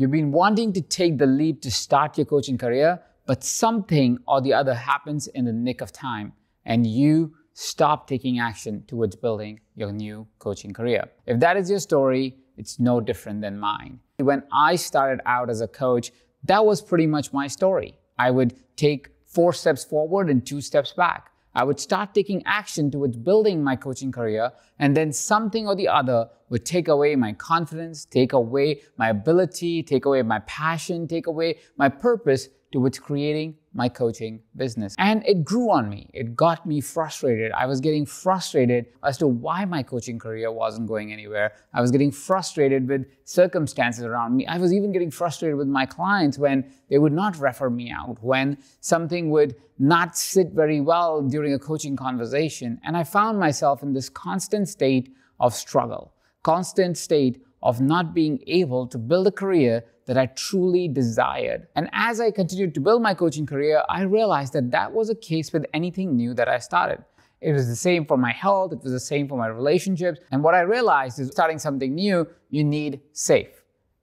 You've been wanting to take the leap to start your coaching career, but something or the other happens in the nick of time and you stop taking action towards building your new coaching career. If that is your story, it's no different than mine. When I started out as a coach, that was pretty much my story. I would take 4 steps forward and 2 steps back. I would start taking action towards building my coaching career, and then something or the other would take away my confidence, take away my ability, take away my passion, take away my purpose towards creating my coaching business. And it grew on me. It got me frustrated. I was getting frustrated as to why my coaching career wasn't going anywhere. I was getting frustrated with circumstances around me. I was even getting frustrated with my clients when they would not refer me out, when something would not sit very well during a coaching conversation. And I found myself in this constant state of struggle, constant state of not being able to build a career that I truly desired. And as I continued to build my coaching career, I realized that that was a case with anything new that I started. It was the same for my health, it was the same for my relationships. And what I realized is starting something new, you need S.A.F.E.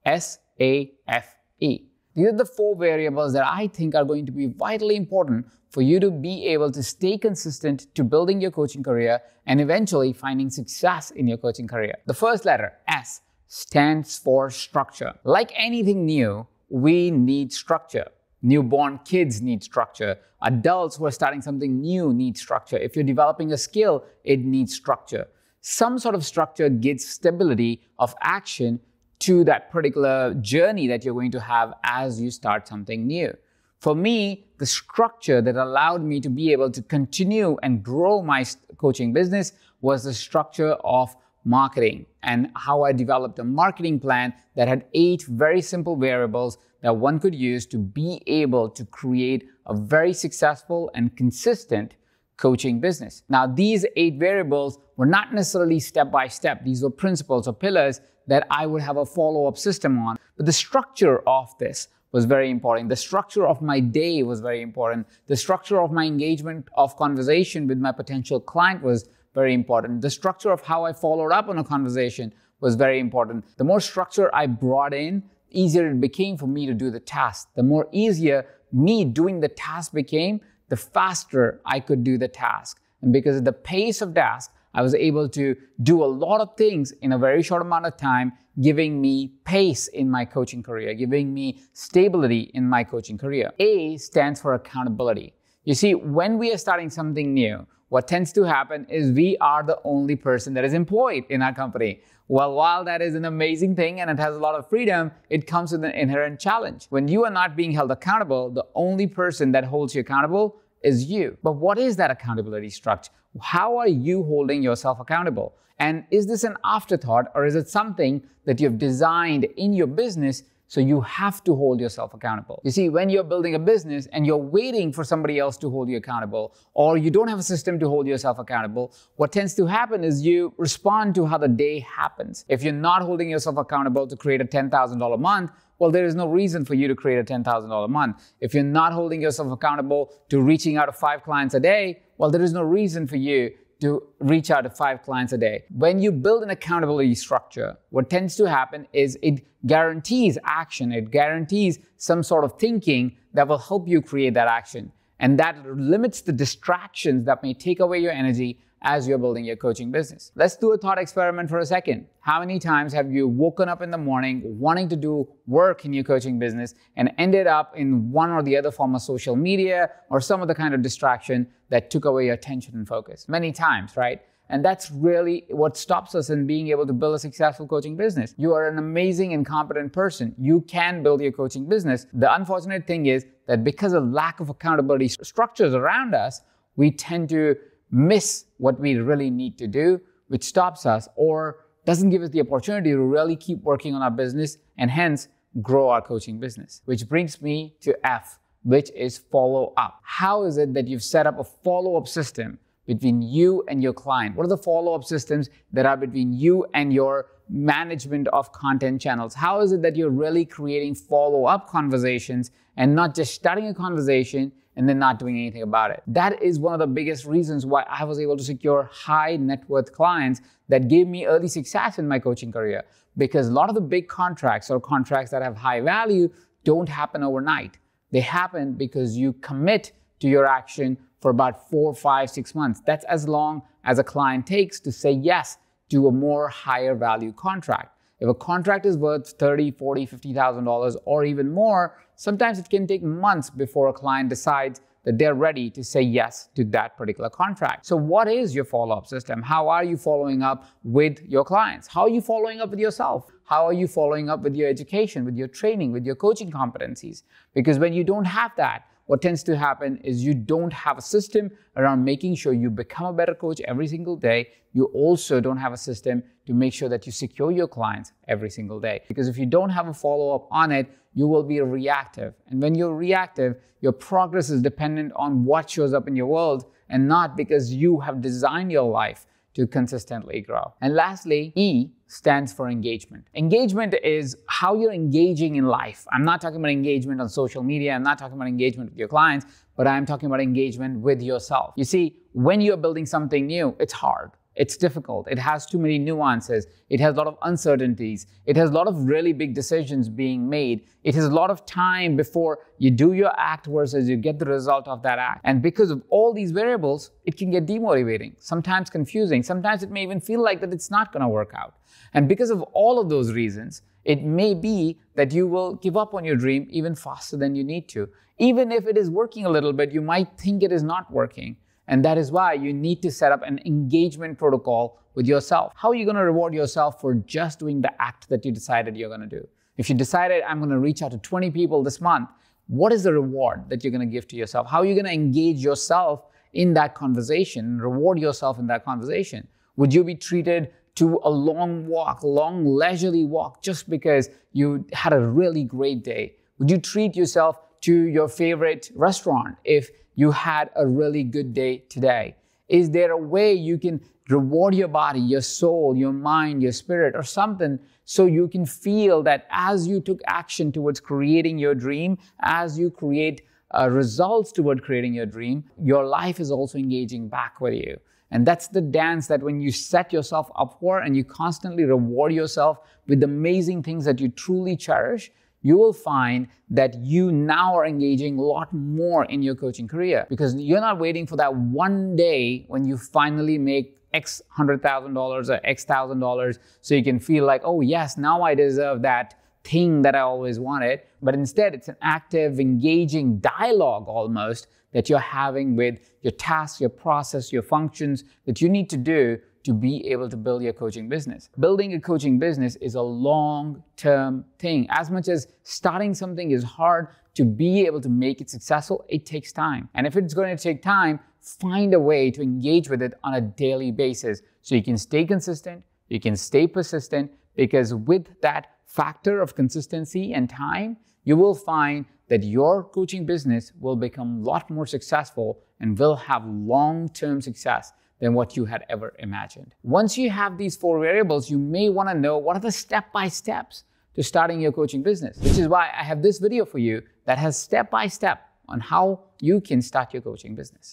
S-A-F-E. These are the 4 variables that I think are going to be vitally important for you to be able to stay consistent to building your coaching career and eventually finding success in your coaching career. The first letter, S, stands for structure. Like anything new, we need structure. Newborn kids need structure. Adults who are starting something new need structure. If you're developing a skill, it needs structure. Some sort of structure gives stability of action to that particular journey that you're going to have as you start something new. For me, the structure that allowed me to be able to continue and grow my coaching business was the structure of marketing and how I developed a marketing plan that had 8 very simple variables that one could use to be able to create a very successful and consistent coaching business. Now, these 8 variables were not necessarily step by step. These were principles or pillars that I would have a follow-up system on. But the structure of this was very important. The structure of my day was very important. The structure of my engagement of conversation with my potential client was very important. The structure of how I followed up on a conversation was very important. The more structure I brought in, easier it became for me to do the task. The more easier me doing the task became, the faster I could do the task. And because of the pace of task, I was able to do a lot of things in a very short amount of time, giving me pace in my coaching career, giving me stability in my coaching career. A stands for accountability. You see, when we are starting something new, what tends to happen is we are the only person that is employed in our company. Well, while that is an amazing thing and it has a lot of freedom, it comes with an inherent challenge. When you are not being held accountable, the only person that holds you accountable is you. But what is that accountability structure? How are you holding yourself accountable? And is this an afterthought, or is it something that you've designed in your business so you have to hold yourself accountable? You see, when you're building a business and you're waiting for somebody else to hold you accountable, or you don't have a system to hold yourself accountable, what tends to happen is you respond to how the day happens. If you're not holding yourself accountable to create a $10,000 month, well, there is no reason for you to create a $10,000 month. If you're not holding yourself accountable to reaching out to 5 clients a day, well, there is no reason for you to reach out to 5 clients a day. When you build an accountability structure, what tends to happen is it guarantees action. It guarantees some sort of thinking that will help you create that action. And that limits the distractions that may take away your energy as you're building your coaching business. Let's do a thought experiment for a second. How many times have you woken up in the morning wanting to do work in your coaching business and ended up in one or the other form of social media or some other kind of distraction that took away your attention and focus? Many times, right? And that's really what stops us in being able to build a successful coaching business. You are an amazing and competent person. You can build your coaching business. The unfortunate thing is that because of lack of accountability structures around us, we tend to miss what we really need to do, which stops us or doesn't give us the opportunity to really keep working on our business and hence grow our coaching business. Which brings me to F, which is follow up. How is it that you've set up a follow-up system between you and your client? What are the follow-up systems that are between you and your management of content channels? How is it that you're really creating follow-up conversations and not just starting a conversation and then not doing anything about it. That is one of the biggest reasons why I was able to secure high net worth clients that gave me early success in my coaching career. Because a lot of the big contracts or contracts that have high value don't happen overnight. They happen because you commit to your action for about 4, 5, 6 months. That's as long as a client takes to say yes to a more higher value contract. If a contract is worth $30,000, $40,000, $50,000 or even more, sometimes it can take months before a client decides that they're ready to say yes to that particular contract. So what is your follow-up system? How are you following up with your clients? How are you following up with yourself? How are you following up with your education, with your training, with your coaching competencies? Because when you don't have that, what tends to happen is you don't have a system around making sure you become a better coach every single day. You also don't have a system to make sure that you secure your clients every single day. Because if you don't have a follow-up on it, you will be reactive. And when you're reactive, your progress is dependent on what shows up in your world and not because you have designed your life to consistently grow. And lastly, E stands for engagement. Engagement is how you're engaging in life. I'm not talking about engagement on social media. I'm not talking about engagement with your clients, but I'm talking about engagement with yourself. You see, when you're building something new, it's hard. It's difficult. It has too many nuances. It has a lot of uncertainties. It has a lot of really big decisions being made. It has a lot of time before you do your act versus you get the result of that act. And because of all these variables, it can get demotivating, sometimes confusing. Sometimes it may even feel like that it's not going to work out. And because of all of those reasons, it may be that you will give up on your dream even faster than you need to. Even if it is working a little bit, you might think it is not working. And that is why you need to set up an engagement protocol with yourself. How are you going to reward yourself for just doing the act that you decided you're going to do? If you decided, I'm going to reach out to 20 people this month, what is the reward that you're going to give to yourself? How are you going to engage yourself in that conversation, reward yourself in that conversation? Would you be treated to a long walk, long leisurely walk, just because you had a really great day? Would you treat yourself to your favorite restaurant if you had a really good day today? Is there a way you can reward your body, your soul, your mind, your spirit, or something so you can feel that as you took action towards creating your dream, as you create results toward creating your dream, your life is also engaging back with you? And that's the dance that when you set yourself up for and you constantly reward yourself with amazing things that you truly cherish, you will find that you now are engaging a lot more in your coaching career, because you're not waiting for that one day when you finally make X $100,000 or X $1,000 so you can feel like, oh yes, now I deserve that thing that I always wanted. But instead, it's an active, engaging dialogue almost that you're having with your tasks, your process, your functions that you need to do to be able to build your coaching business. Building a coaching business is a long-term thing. As much as starting something is hard, to be able to make it successful, it takes time. And if it's going to take time, find a way to engage with it on a daily basis so you can stay consistent, you can stay persistent, because with that factor of consistency and time, you will find that your coaching business will become a lot more successful and will have long-term success than what you had ever imagined. Once you have these 4 variables, you may want to know what are the step-by-steps to starting your coaching business, which is why I have this video for you that has step-by-step on how you can start your coaching business.